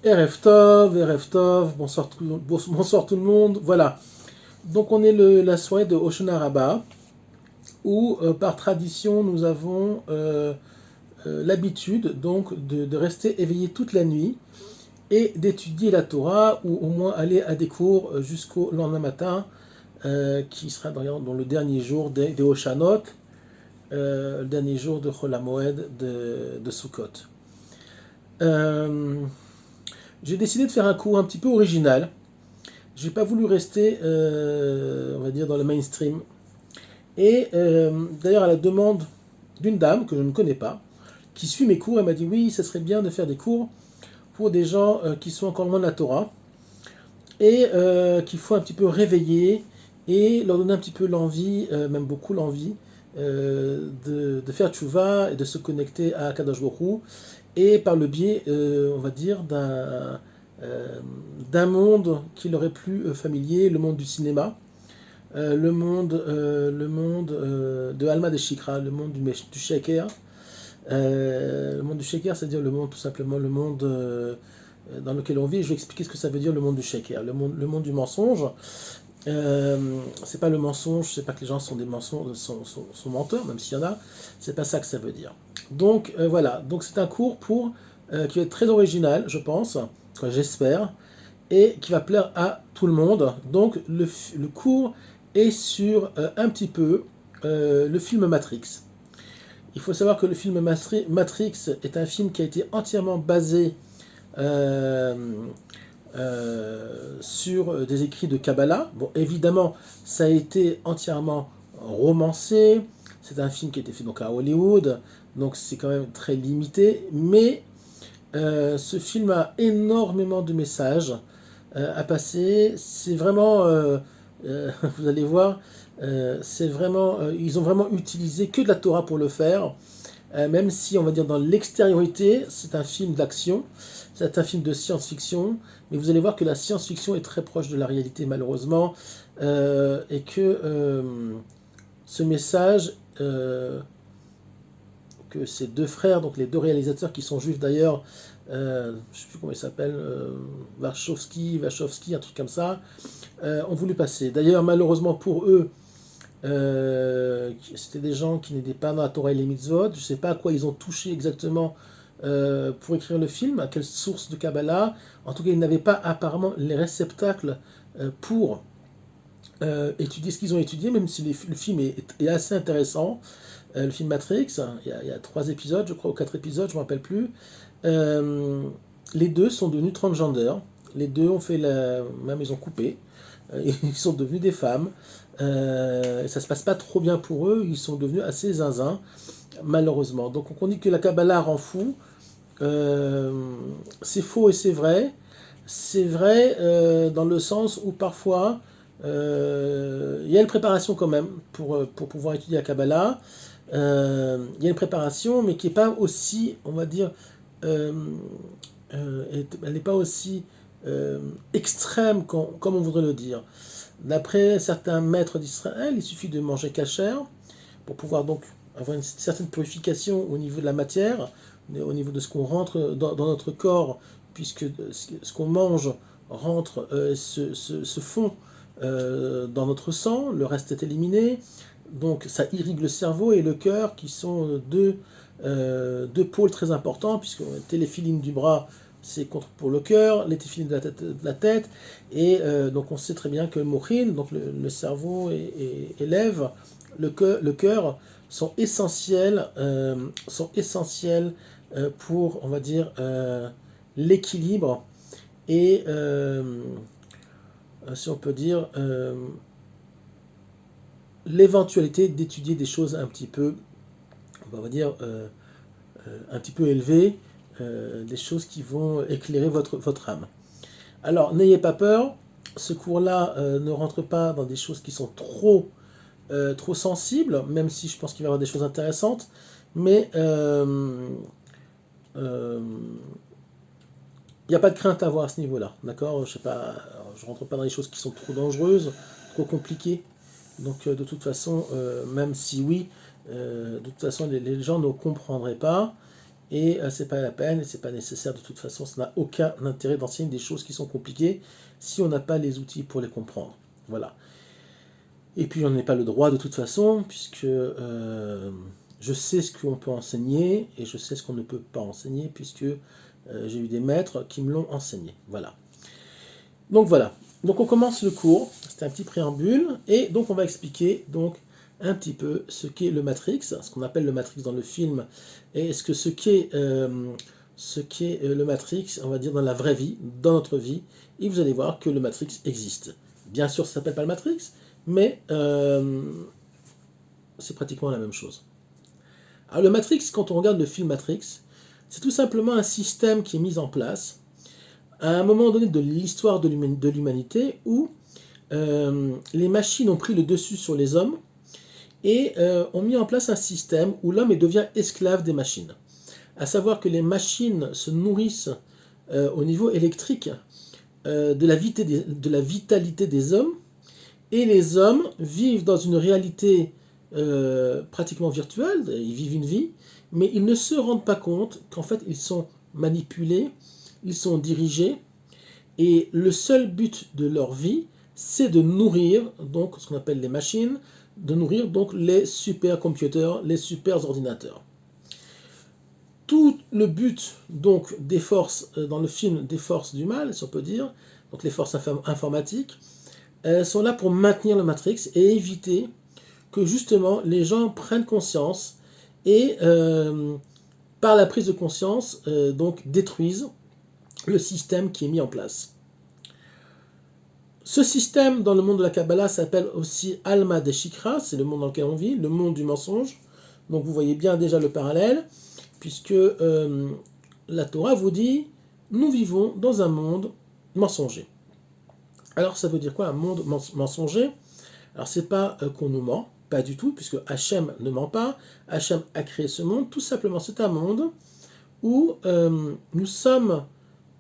Erev Tov, bonsoir tout le monde. Voilà. Donc on est la soirée de Hoshana Rabbah, où par tradition nous avons l'habitude donc de rester éveillé toute la nuit et d'étudier la Torah, ou au moins aller à des cours jusqu'au lendemain matin, qui sera dans le dernier jour des Hoshanot, le dernier jour de Chol HaMoed de Sukkot. Euh, j'ai décidé de faire un cours un petit peu original. J'ai pas voulu rester, on va dire, dans le mainstream. Et d'ailleurs, à la demande d'une dame que je ne connais pas, qui suit mes cours, elle m'a dit oui, ça serait bien de faire des cours pour des gens qui sont encore loin de la Torah et qu'il faut un petit peu réveiller leur donner un petit peu l'envie, même beaucoup l'envie, de faire tchouva et de se connecter à Kadosh Baruch Hu, et par le biais, on va dire, d'un monde qui leur est plus familier, le monde du cinéma, le monde de Alma de Shikra, le monde du Sheker. Le monde du Sheker, c'est-à-dire le monde, tout simplement, le monde dans lequel on vit. Je vais expliquer ce que ça veut dire le monde du Sheker, le monde du mensonge. C'est pas le mensonge, c'est pas que les gens sont des mensonges, sont menteurs, même s'il y en a, c'est pas ça que ça veut dire. Donc voilà, donc c'est un cours qui va être très original, je pense, quoi, j'espère, et qui va plaire à tout le monde. Donc le cours est sur un petit peu le film Matrix. Il faut savoir que le film Matrix est un film qui a été entièrement basé euh, sur des écrits de Kabbalah. Bon, évidemment, ça a été entièrement romancé. C'est un film qui a été fait donc à Hollywood, donc c'est quand même très limité. Mais ce film a énormément de messages à passer. C'est vraiment, vous allez voir, c'est vraiment, ils ont vraiment utilisé que de la Torah pour le faire. Même si on va dire dans l'extériorité, c'est un film d'action, c'est un film de science-fiction, mais vous allez voir que la science-fiction est très proche de la réalité malheureusement, et que ce message, que ces deux frères, donc les deux réalisateurs qui sont juifs d'ailleurs, je ne sais plus comment ils s'appellent, Wachowski, un truc comme ça, ont voulu passer. D'ailleurs, malheureusement pour eux, c'était des gens qui n'étaient pas dans la Torah et les mitzvot. Je ne sais pas à quoi ils ont touché exactement pour écrire le film, à quelle source de Kabbalah. En tout cas, ils n'avaient pas apparemment les réceptacles pour étudier ce qu'ils ont étudié, même si le film est assez intéressant. Le film Matrix, il y a 3 épisodes, je crois, ou 4 épisodes, je ne me rappelle plus. Euh, les deux sont devenus transgender. Les deux ont fait même ils ont coupé. Ils sont devenus des femmes. Ça se passe pas trop bien pour eux. Ils sont devenus assez zinzin, malheureusement. Donc on dit que la Kabbalah rend fou. Euh, c'est faux et c'est vrai. C'est vrai dans le sens où parfois il y a une préparation quand même pour pouvoir étudier la Kabbalah. Il y a une préparation, mais qui n'est pas aussi, on va dire, euh, elle n'est pas aussi extrême comme on voudrait le dire. D'après certains maîtres d'Israël, il suffit de manger kasher pour pouvoir donc avoir une certaine purification au niveau de la matière, au niveau de ce qu'on rentre dans notre corps, puisque ce qu'on mange rentre, se fond dans notre sang, le reste est éliminé. Donc ça irrigue le cerveau et le cœur, qui sont deux pôles très importants, puisque les téléphilines du bras, c'est pour le cœur, les téphilines de la tête, et donc on sait très bien que le mochin, donc le cerveau et lèvres, le cœur, sont essentiels pour, on va dire, l'équilibre et, si on peut dire, l'éventualité d'étudier des choses un petit peu, on va dire, un petit peu élevées, des choses qui vont éclairer votre âme. Alors, n'ayez pas peur, ce cours-là ne rentre pas dans des choses qui sont trop sensibles, même si je pense qu'il va y avoir des choses intéressantes, mais il n'y a pas de crainte à avoir à ce niveau-là, d'accord? Je sais pas, je rentre pas dans les choses qui sont trop dangereuses, trop compliquées. Donc de toute façon, même si oui, de toute façon les gens ne comprendraient pas. et c'est pas la peine, et c'est pas nécessaire de toute façon, ça n'a aucun intérêt d'enseigner des choses qui sont compliquées si on n'a pas les outils pour les comprendre. Voilà. Et puis on n'a pas le droit de toute façon, puisque je sais ce qu'on peut enseigner, et je sais ce qu'on ne peut pas enseigner, puisque j'ai eu des maîtres qui me l'ont enseigné. Voilà. Donc voilà. Donc on commence le cours, c'était un petit préambule, et donc on va expliquer donc un petit peu ce qu'est le Matrix, ce qu'on appelle le Matrix dans le film, et ce qu'est le Matrix, on va dire dans la vraie vie, dans notre vie, et vous allez voir que le Matrix existe. Bien sûr, ça s'appelle pas le Matrix, mais c'est pratiquement la même chose. Alors le Matrix, quand on regarde le film Matrix, c'est tout simplement un système qui est mis en place à un moment donné de l'histoire de l'humanité où les machines ont pris le dessus sur les hommes et ont mis en place un système où l'homme devient esclave des machines. À savoir que les machines se nourrissent au niveau électrique de la vitalité des hommes, et les hommes vivent dans une réalité pratiquement virtuelle, ils vivent une vie, mais ils ne se rendent pas compte qu'en fait ils sont manipulés, ils sont dirigés, et le seul but de leur vie, c'est de nourrir donc ce qu'on appelle les machines, de nourrir donc les supercomputers, les super ordinateurs. Tout le but donc des forces dans le film, des forces du mal, si on peut dire, donc les forces informatiques, sont là pour maintenir le Matrix et éviter que justement les gens prennent conscience et par la prise de conscience donc détruisent le système qui est mis en place. Ce système dans le monde de la Kabbalah s'appelle aussi Alma Deshikra, c'est le monde dans lequel on vit, le monde du mensonge. Donc vous voyez bien déjà le parallèle, puisque la Torah vous dit nous vivons dans un monde mensonger. Alors ça veut dire quoi un monde mensonger? Alors c'est pas qu'on nous ment, pas du tout, puisque Hachem ne ment pas. Hachem a créé ce monde, tout simplement c'est un monde où nous sommes,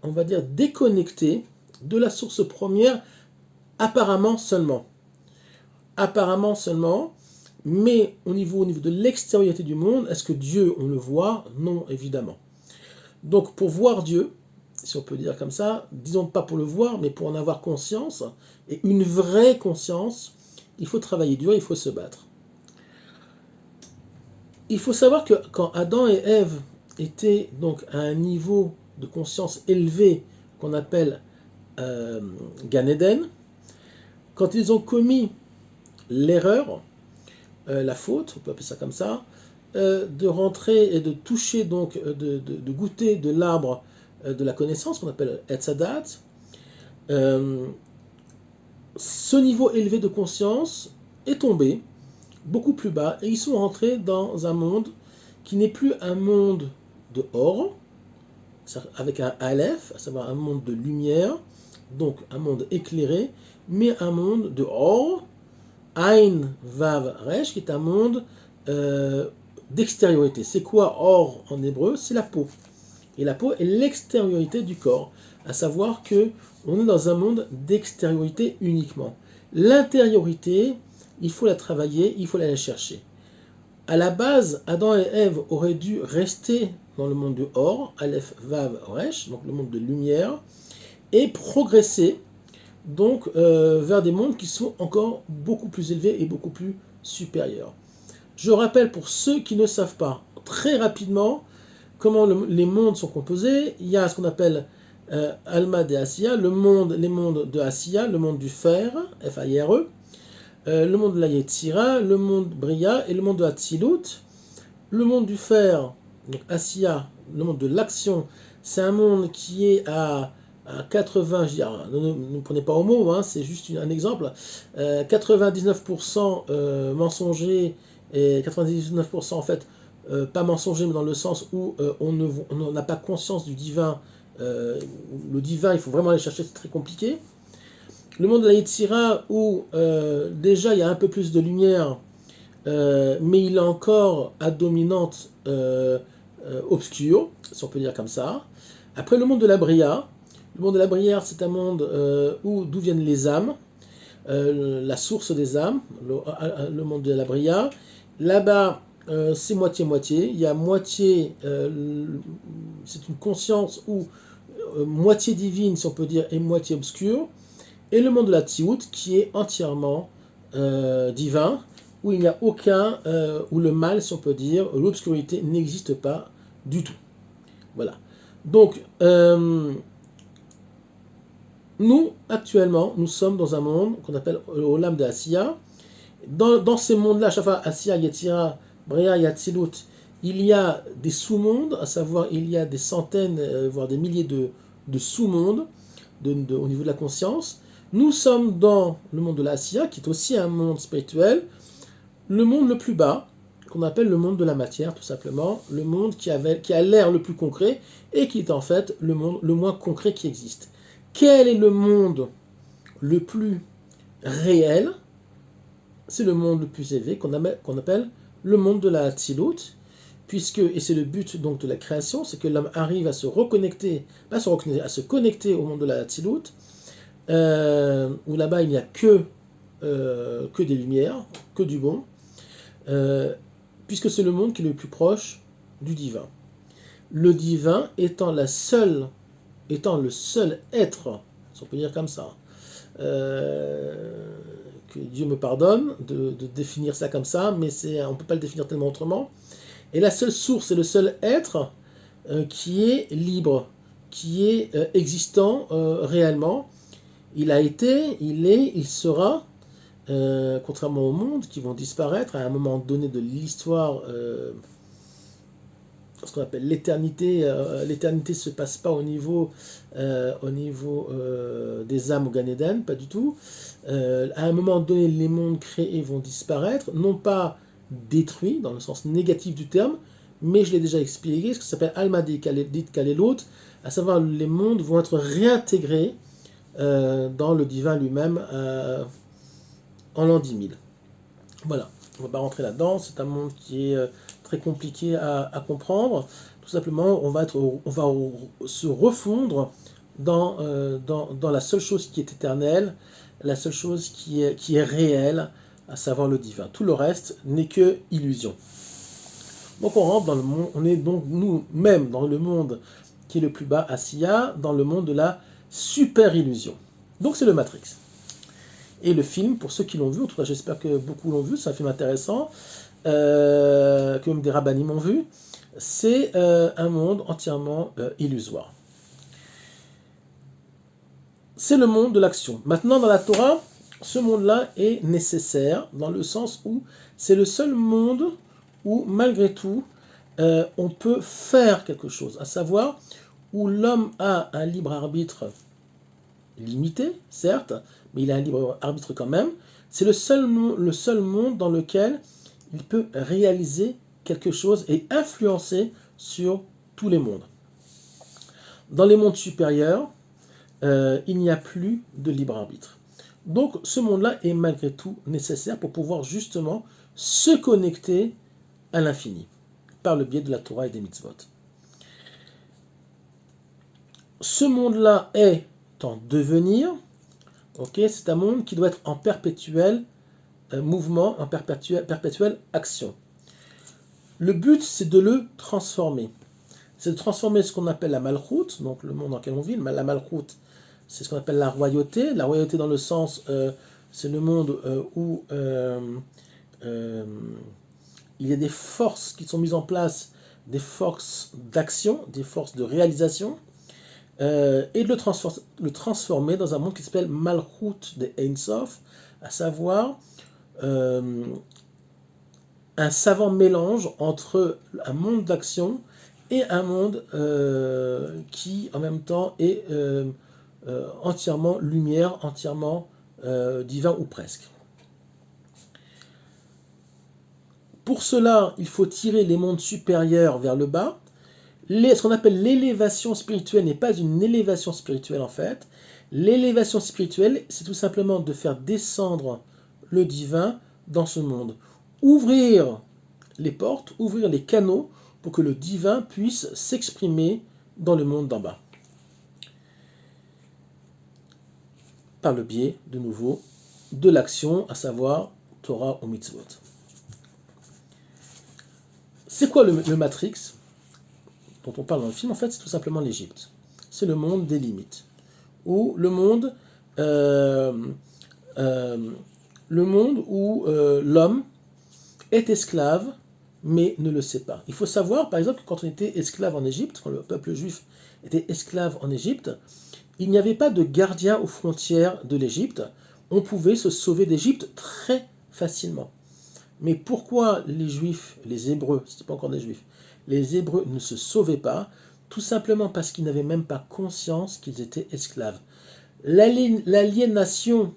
on va dire, déconnectés de la source première, apparemment seulement. Apparemment seulement, mais au niveau de l'extériorité du monde, est-ce que Dieu, on le voit? Non, évidemment. Donc pour voir Dieu, si on peut dire comme ça, disons pas pour le voir, mais pour en avoir conscience, et une vraie conscience, il faut travailler dur, il faut se battre. Il faut savoir que quand Adam et Ève étaient donc à un niveau de conscience élevé, qu'on appelle Gan Eden, quand ils ont commis l'erreur, la faute, on peut appeler ça comme ça, de rentrer et de toucher, donc de goûter de l'arbre de la connaissance, qu'on appelle Etz Hadat, ce niveau élevé de conscience est tombé beaucoup plus bas et ils sont rentrés dans un monde qui n'est plus un monde de or, avec un Aleph, à savoir un monde de lumière, donc un monde éclairé, mais un monde de or, Ain Vav Resh, qui est un monde d'extériorité. C'est quoi or en hébreu? C'est la peau. Et la peau est l'extériorité du corps, à savoir que on est dans un monde d'extériorité uniquement. L'intériorité, il faut la travailler, il faut l'aller chercher. À la base, Adam et Ève auraient dû rester dans le monde du Or, Aleph Vav Resh, donc le monde de lumière, et progresser donc vers des mondes qui sont encore beaucoup plus élevés et beaucoup plus supérieurs. Je rappelle pour ceux qui ne savent pas, très rapidement, comment les mondes sont composés. Il y a ce qu'on appelle Alma de Asiya, les mondes de Asiya, le monde du fer, F-A-I-R-E, le monde de la Yetzira, le monde Bria et le monde de Hatzilut. Le monde du fer, donc Asiya, le monde de l'action, c'est un monde qui est à 80, je dis, ne prenez pas au mot, hein, c'est juste un exemple, 99% mensonger et 99% en fait pas mensonger, mais dans le sens où on n'a pas conscience du divin. Le divin, il faut vraiment aller chercher, c'est très compliqué. Le monde de la Yetzira, où déjà il y a un peu plus de lumière, mais il est encore à dominante obscure, si on peut dire comme ça. Après, le monde de la Bria. Le monde de la Bria, c'est un monde d'où viennent les âmes, la source des âmes, le monde de la Bria. Là-bas, c'est moitié-moitié. Il y a moitié, c'est une conscience ou moitié divine, si on peut dire, et moitié obscure. Et le monde de la Tiout, qui est entièrement divin, où il n'y a aucun, où le mal, si on peut dire, l'obscurité n'existe pas du tout. Voilà. Donc, nous, actuellement, nous sommes dans un monde qu'on appelle le Olam de Asiya. Dans ces mondes-là, à chaque fois, Asiya, Yetzira, Bria, Yatzilut, il y a des sous-mondes, à savoir, il y a des centaines, voire des milliers de sous-mondes au niveau de la conscience. Nous sommes dans le monde de l'Asiya, qui est aussi un monde spirituel, le monde le plus bas, qu'on appelle le monde de la matière, tout simplement, le monde qui a l'air le plus concret, et qui est en fait le monde le moins concret qui existe. Quel est le monde le plus réel? C'est le monde le plus élevé qu'on appelle le monde de la Tzilut, puisque, et c'est le but donc de la création, c'est que l'homme arrive à se reconnecter, pas à se reconnecter, à se connecter au monde de la Tzilut, où là-bas il n'y a que des lumières, que du bon, puisque c'est le monde qui est le plus proche du divin. Le divin étant le seul être, si on peut dire comme ça, que Dieu me pardonne de définir ça comme ça, mais on ne peut pas le définir tellement autrement. Et la seule source et le seul être qui est libre, qui est existant réellement. Il a été, il est, il sera, contrairement au monde, qui vont disparaître à un moment donné de l'histoire. Ce qu'on appelle l'éternité. L'éternité ne se passe pas au niveau des âmes au Gan Eden, pas du tout. À un moment donné, les mondes créés vont disparaître, non pas détruits dans le sens négatif du terme, mais je l'ai déjà expliqué, ce qui s'appelle Alma dit Kalelot, à savoir les mondes vont être réintégrés dans le divin lui-même en l'an 10 000. Voilà, on ne va pas rentrer là-dedans, c'est un monde qui est très compliqué à comprendre. Tout simplement, on va se refondre dans la seule chose qui est éternelle, la seule chose qui est réelle, à savoir le divin. Tout le reste n'est que illusion. Donc on rentre dans le monde, on est donc nous-mêmes dans le monde qui est le plus bas, Asiya, dans le monde de la super illusion. Donc c'est le Matrix. Et le film, pour ceux qui l'ont vu, en tout cas j'espère que beaucoup l'ont vu, c'est un film intéressant, que même des rabbinim ont vu, c'est un monde entièrement illusoire. C'est le monde de l'action. Maintenant, dans la Torah, ce monde-là est nécessaire, dans le sens où c'est le seul monde où, malgré tout, on peut faire quelque chose, à savoir où l'homme a un libre arbitre limité, certes, mais il a un libre arbitre quand même. C'est le seul monde dans lequel il peut réaliser quelque chose et influencer sur tous les mondes. Dans les mondes supérieurs, il n'y a plus de libre arbitre. Donc ce monde-là est malgré tout nécessaire pour pouvoir justement se connecter à l'infini, par le biais de la Torah et des mitzvot. Ce monde-là est en devenir, c'est un monde qui doit être en perpétuel mouvement, en perpétuelle action. Le but, c'est de le transformer. C'est de transformer ce qu'on appelle la malchoute, donc le monde dans lequel on vit. La malchoute, c'est ce qu'on appelle la royauté. La royauté dans le sens, c'est le monde où il y a des forces qui sont mises en place, des forces d'action, des forces de réalisation, et de le transformer dans un monde qui s'appelle Malchut de Ein Sof, à savoir un savant mélange entre un monde d'action et un monde qui en même temps est entièrement lumière, entièrement divin ou presque. Pour cela, il faut tirer les mondes supérieurs vers le bas. Ce qu'on appelle l'élévation spirituelle n'est pas une élévation spirituelle en fait. L'élévation spirituelle, c'est tout simplement de faire descendre le divin dans ce monde. Ouvrir les portes, ouvrir les canaux pour que le divin puisse s'exprimer dans le monde d'en bas. Par le biais, de nouveau, de l'action, à savoir Torah ou Mitzvot. C'est quoi le Matrix dont on parle dans le film? En fait, c'est tout simplement l'Égypte. C'est le monde des limites. Ou euh, euh, le monde où l'homme est esclave, mais ne le sait pas. Il faut savoir, par exemple, que quand on était esclave en Égypte, quand le peuple juif était esclave en Égypte, il n'y avait pas de gardien aux frontières de l'Égypte. On pouvait se sauver d'Égypte très facilement. Mais pourquoi les Juifs, les Hébreux, ce n'était pas encore des Juifs, les Hébreux ne se sauvaient pas? Tout simplement parce qu'ils n'avaient même pas conscience qu'ils étaient esclaves. L'aliénation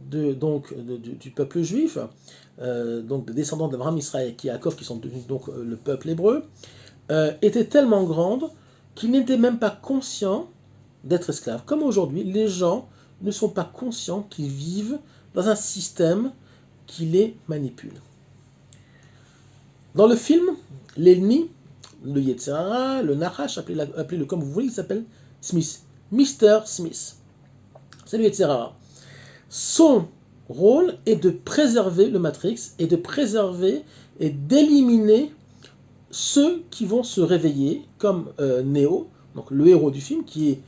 du peuple juif, donc des descendants d'Abraham, Israël et Yaakov, qui sont devenus donc le peuple hébreu, était tellement grande qu'ils n'étaient même pas conscients d'être esclaves. Comme aujourd'hui, les gens ne sont pas conscients qu'ils vivent dans un système qui les manipule. Dans le film, l'ennemi, le Yetzer Hara, le Nahash, appelez-le comme vous voulez, il s'appelle Smith. Mr. Smith. C'est le Yetzer Hara. Son rôle est de préserver le Matrix et de préserver et d'éliminer ceux qui vont se réveiller, comme Neo, donc le héros du film, qui est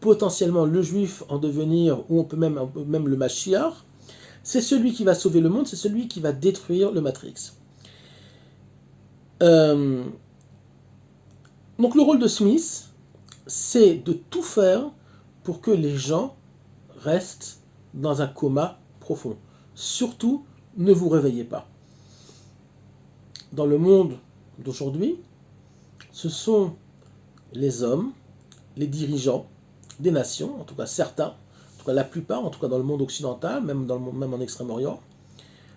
potentiellement le juif en devenir, ou on peut même le Mashiach. C'est celui qui va sauver le monde, c'est celui qui va détruire le Matrix. Donc le rôle de Smith, c'est de tout faire pour que les gens restent dans un coma profond. Surtout, ne vous réveillez pas. Dans le monde d'aujourd'hui, ce sont les hommes, les dirigeants des nations, en tout cas certains, en tout cas la plupart, en tout cas dans le monde occidental, même en Extrême-Orient,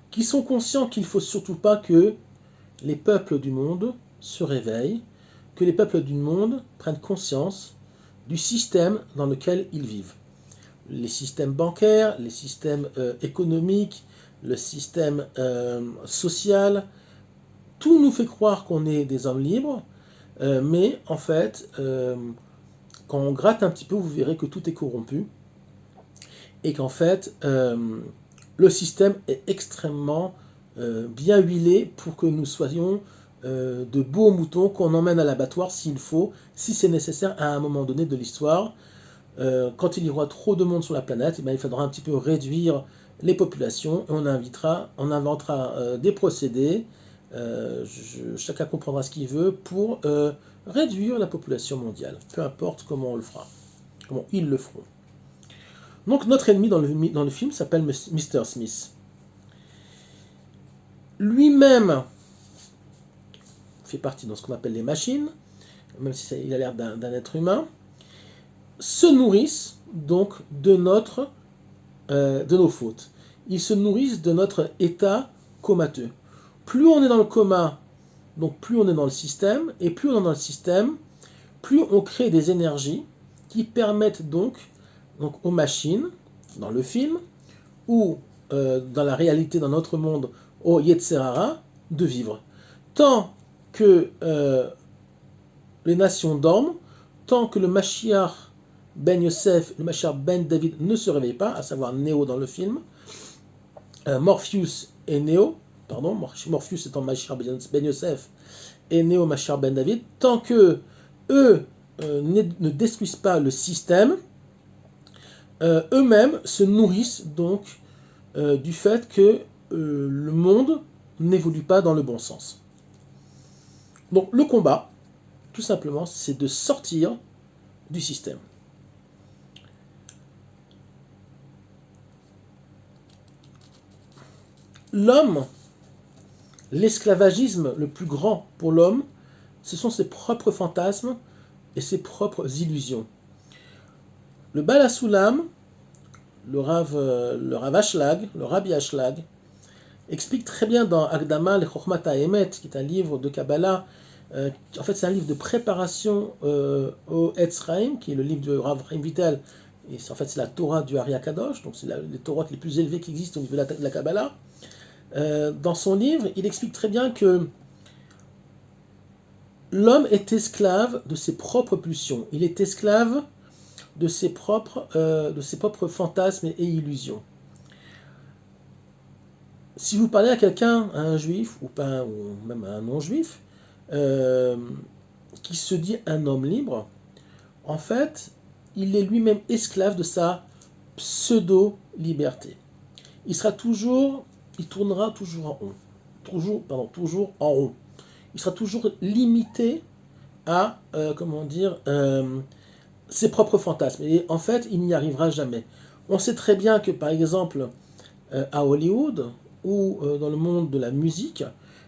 qui sont conscients qu'il ne faut surtout pas que les peuples du monde se réveillent, que les peuples du monde prennent conscience du système dans lequel ils vivent. Les systèmes bancaires, les systèmes économiques, le système social, tout nous fait croire qu'on est des hommes libres, mais en fait, quand on gratte un petit peu, vous verrez que tout est corrompu, et qu'en fait, le système est extrêmement bien huilé pour que nous soyons de beaux moutons qu'on emmène à l'abattoir s'il faut, si c'est nécessaire à un moment donné de l'histoire. Quand il y aura trop de monde sur la planète, eh bien, il faudra un petit peu réduire les populations et on inventera des procédés, chacun comprendra ce qu'il veut, pour réduire la population mondiale, peu importe comment on le fera, comment ils le feront. Donc notre ennemi dans le film s'appelle Mr. Smith. Lui-même fait partie de ce qu'on appelle les machines, même si il a l'air d'un être humain, se nourrissent donc de nos fautes. Ils se nourrissent de notre état comateux. Plus on est dans le coma, donc plus on est dans le système, et plus on est dans le système, plus on crée des énergies qui permettent donc aux machines, dans le film, ou dans la réalité, dans notre monde, au Yetzer Hara, de vivre. Tant que les nations dorment, tant que le Mashiach Ben Yosef, le Mashiach Ben David ne se réveille pas, à savoir Néo dans le film, Morpheus et Néo, pardon, Morpheus étant Mashiach Ben Yosef et Néo Mashiach Ben David, tant que eux ne détruisent pas le système, eux-mêmes se nourrissent donc du fait que le monde n'évolue pas dans le bon sens. Donc le combat, tout simplement, c'est de sortir du système. L'homme, l'esclavagisme le plus grand pour l'homme, ce sont ses propres fantasmes et ses propres illusions. Le Baal HaSulam, le Rabbi Ashlag, explique très bien dans Akdama le Chokhmat HaEmet, qui est un livre de Kabbalah. En fait, c'est un livre de préparation au Etz Chaim, qui est le livre de Rav Chaim Vital. Et en fait, c'est la Torah du Ari Akadosh, donc c'est les Torahs les plus élevées qui existent au niveau de la Kabbalah. Dans son livre, il explique très bien que l'homme est esclave de ses propres pulsions. Il est esclave de ses propres fantasmes et illusions. Si vous parlez à quelqu'un, à un juif, ou même à un non-juif, euh, qui se dit un homme libre, en fait, il est lui-même esclave de sa pseudo-liberté. Il tournera toujours en rond. Toujours en rond. Il sera toujours limité à, ses propres fantasmes. Et en fait, il n'y arrivera jamais. On sait très bien que, par exemple, à Hollywood ou dans le monde de la musique,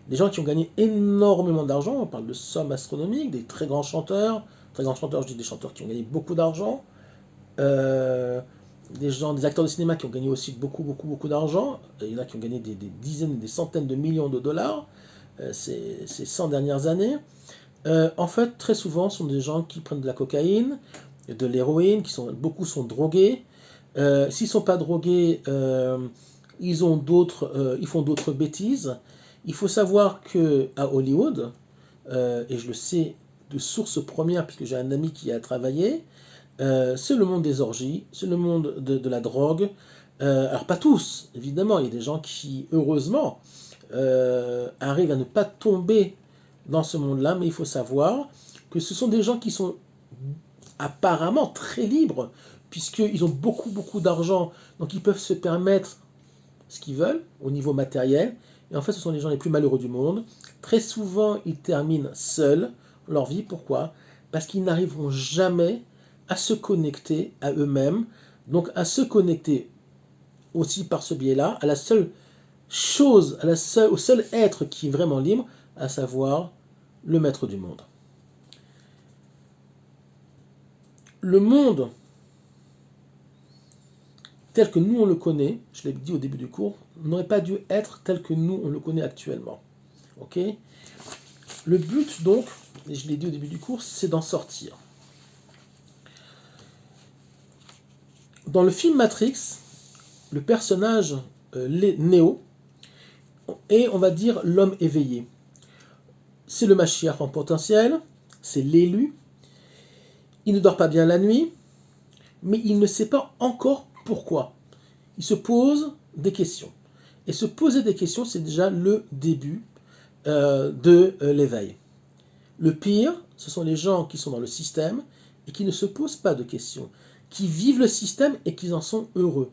des gens qui ont gagné énormément d'argent, on parle de sommes astronomiques, des très grands chanteurs, je dis des chanteurs qui ont gagné beaucoup d'argent, euh, des acteurs de cinéma qui ont gagné aussi beaucoup d'argent, il y en a qui ont gagné des dizaines, des centaines de millions de dollars ces 100 dernières années. En fait, très souvent, ce sont des gens qui prennent de la cocaïne, de l'héroïne, beaucoup sont drogués. S'ils ne sont pas drogués, ils font d'autres bêtises. Il faut savoir que à Hollywood, et je le sais de source première puisque j'ai un ami qui y a travaillé, c'est le monde des orgies, c'est le monde de la drogue. Alors pas tous, évidemment, il y a des gens qui, heureusement, arrivent à ne pas tomber dans ce monde-là, mais il faut savoir que ce sont des gens qui sont apparemment très libres, puisqu'ils ont beaucoup d'argent, donc ils peuvent se permettre ce qu'ils veulent au niveau matériel. Et en fait, ce sont les gens les plus malheureux du monde. Très souvent, ils terminent seuls leur vie. Pourquoi? Parce qu'ils n'arriveront jamais à se connecter à eux-mêmes, donc à se connecter aussi par ce biais-là, à la seule chose, au seul être qui est vraiment libre, à savoir le maître du monde. Le monde tel que nous on le connaît, je l'ai dit au début du cours, n'aurait pas dû être tel que nous on le connaît actuellement. Ok? Le but donc, et je l'ai dit au début du cours, c'est d'en sortir. Dans le film Matrix, le personnage Neo est, on va dire, l'homme éveillé. C'est le Mashiach en potentiel, c'est l'élu. Il ne dort pas bien la nuit, mais il ne sait pas encore pourquoi. Il se pose des questions. Et se poser des questions, c'est déjà le début de l'éveil. Le pire, ce sont les gens qui sont dans le système et qui ne se posent pas de questions, qui vivent le système et qui en sont heureux.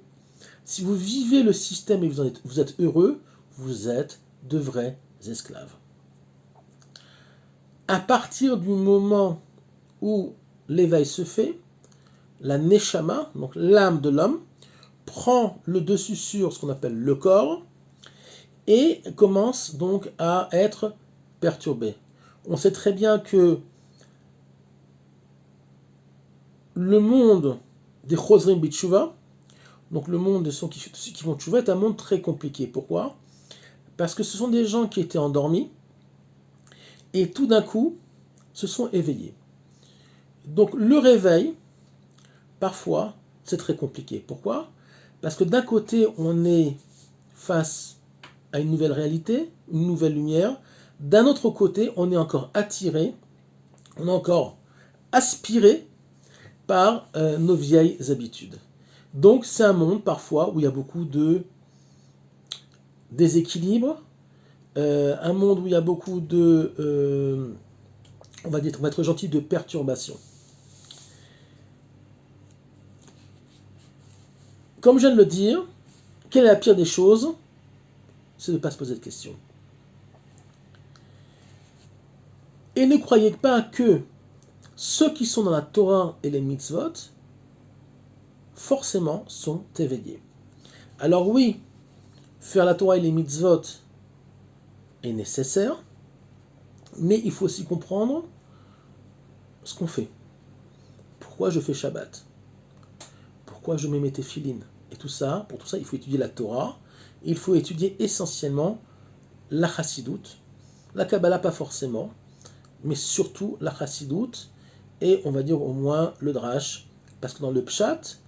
Si vous vivez le système et vous êtes heureux, vous êtes de vrais esclaves. À partir du moment où l'éveil se fait, la neshama, donc l'âme de l'homme, prend le dessus sur ce qu'on appelle le corps et commence donc à être perturbé. On sait très bien que le monde des Chosrim Bitshuva, donc le monde de ceux qui vont tchouva, est un monde très compliqué. Pourquoi? Parce que ce sont des gens qui étaient endormis et tout d'un coup se sont éveillés. Donc le réveil, parfois, c'est très compliqué. Pourquoi? Parce que d'un côté, on est face à une nouvelle réalité, une nouvelle lumière. D'un autre côté, on est encore attiré, on est encore aspiré par nos vieilles habitudes. Donc c'est un monde parfois où il y a beaucoup de déséquilibre, un monde où il y a beaucoup de, on va être gentil, de perturbation. Comme je viens de le dire, quelle est la pire des choses? C'est de ne pas se poser de questions. Et ne croyez pas que ceux qui sont dans la Torah et les mitzvot, forcément, sont éveillés. Alors oui, faire la Torah et les mitzvot est nécessaire, mais il faut aussi comprendre ce qu'on fait. Pourquoi je fais Shabbat? Pourquoi je mets mes téphilines? Et tout ça, pour tout ça, il faut étudier la Torah, il faut étudier essentiellement la Chassidoute, la Kabbalah pas forcément, mais surtout la Chassidoute, et on va dire au moins le Drash, parce que dans le Pshat,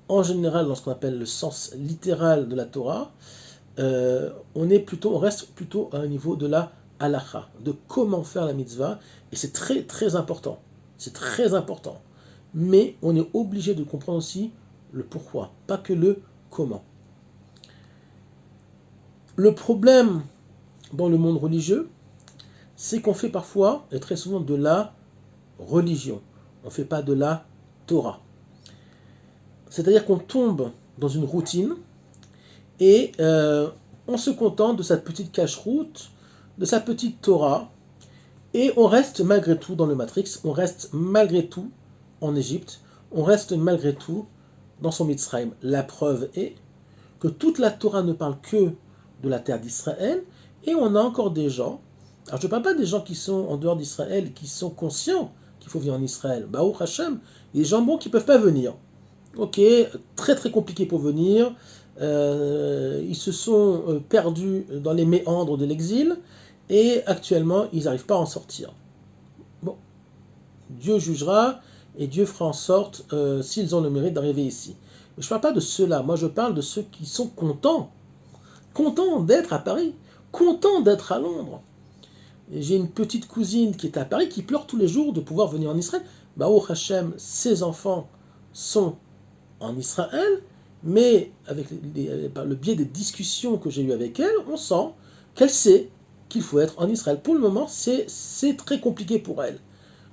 en général, dans ce qu'on appelle le sens littéral de la Torah, on reste plutôt à un niveau de la halacha, de comment faire la mitzvah, et c'est très important. C'est très important. Mais on est obligé de comprendre aussi le pourquoi, pas que le comment. Le problème dans le monde religieux, c'est qu'on fait parfois, et très souvent, de la religion. On ne fait pas de la Torah. C'est-à-dire qu'on tombe dans une routine et on se contente de sa petite cache-route, de sa petite Torah, et on reste malgré tout dans le Matrix, on reste malgré tout en Égypte, on reste malgré tout dans son Mitzrayim. La preuve est que toute la Torah ne parle que de la terre d'Israël, et on a encore des gens, alors je ne parle pas des gens qui sont en dehors d'Israël, qui sont conscients qu'il faut venir en Israël. Baruch Hashem, il y a des gens bons qui ne peuvent pas venir. Ok, très très compliqué pour venir, ils se sont perdus dans les méandres de l'exil, et actuellement ils n'arrivent pas à en sortir. Bon, Dieu jugera, et Dieu fera en sorte, s'ils ont le mérite d'arriver ici. Mais je ne parle pas de ceux-là, moi je parle de ceux qui sont contents d'être à Paris, contents d'être à Londres. J'ai une petite cousine qui est à Paris, qui pleure tous les jours de pouvoir venir en Israël. Baruch Hashem, ses enfants sont en Israël, mais par le biais des discussions que j'ai eues avec elle, on sent qu'elle sait qu'il faut être en Israël. Pour le moment, c'est très compliqué pour elle.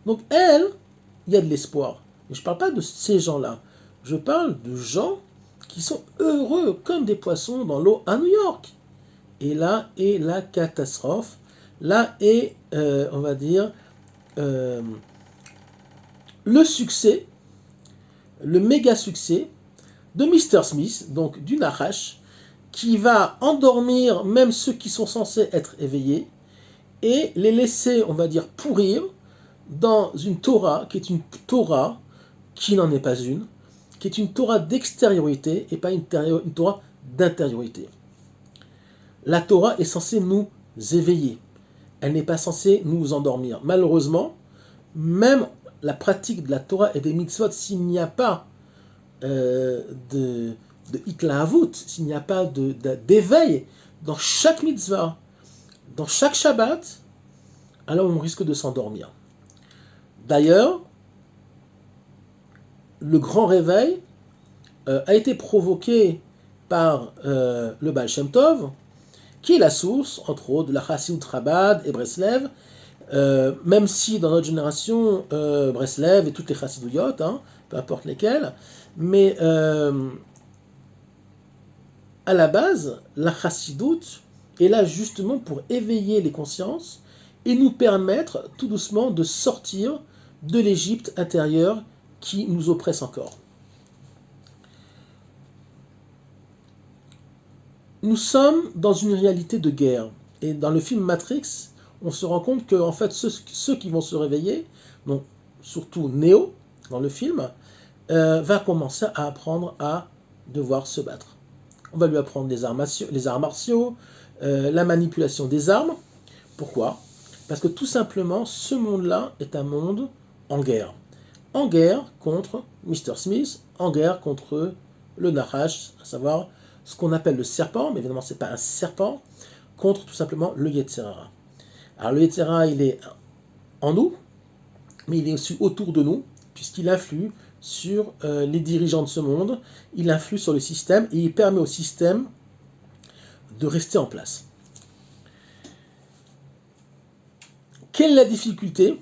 Donc elle, il y a de l'espoir. Mais je ne parle pas de ces gens-là. Je parle de gens qui sont heureux comme des poissons dans l'eau à New York. Et là est la catastrophe. Là est, on va dire, le succès, le méga succès de Mr. Smith, donc du Nahash, qui va endormir même ceux qui sont censés être éveillés et les laisser, on va dire, pourrir dans une Torah qui est une Torah qui n'en est pas une, qui est une Torah d'extériorité et pas une Torah d'intériorité. La Torah est censée nous éveiller. Elle n'est pas censée nous endormir. Malheureusement, même la pratique de la Torah et des mitzvot, s'il n'y a pas de hitlahavut, s'il n'y a pas d'éveil dans chaque mitzvah, dans chaque Shabbat, alors on risque de s'endormir. D'ailleurs, le grand réveil a été provoqué par le Baal Shem Tov, qui est la source, entre autres, de la Chassidut Chabad et Breslev, même si dans notre génération, Breslev et toutes les Chassidouyot, peu importe lesquelles, mais à la base, la Chassidut est là justement pour éveiller les consciences et nous permettre tout doucement de sortir de l'Égypte intérieure qui nous oppresse encore. Nous sommes dans une réalité de guerre. Et dans le film Matrix, on se rend compte que en fait, ceux qui vont se réveiller, donc surtout Neo dans le film, va commencer à apprendre à devoir se battre. On va lui apprendre les arts martiaux, la manipulation des armes. Pourquoi ? Parce que tout simplement, ce monde-là est un monde en guerre. En guerre contre Mr. Smith, en guerre contre le Nahash, à savoir ce qu'on appelle le serpent, mais évidemment ce n'est pas un serpent, contre tout simplement le Yetzer Hara. Alors le Yetzer Hara, il est en nous, mais il est aussi autour de nous, puisqu'il influe sur les dirigeants de ce monde, il influe sur le système, et il permet au système de rester en place. Quelle est la difficulté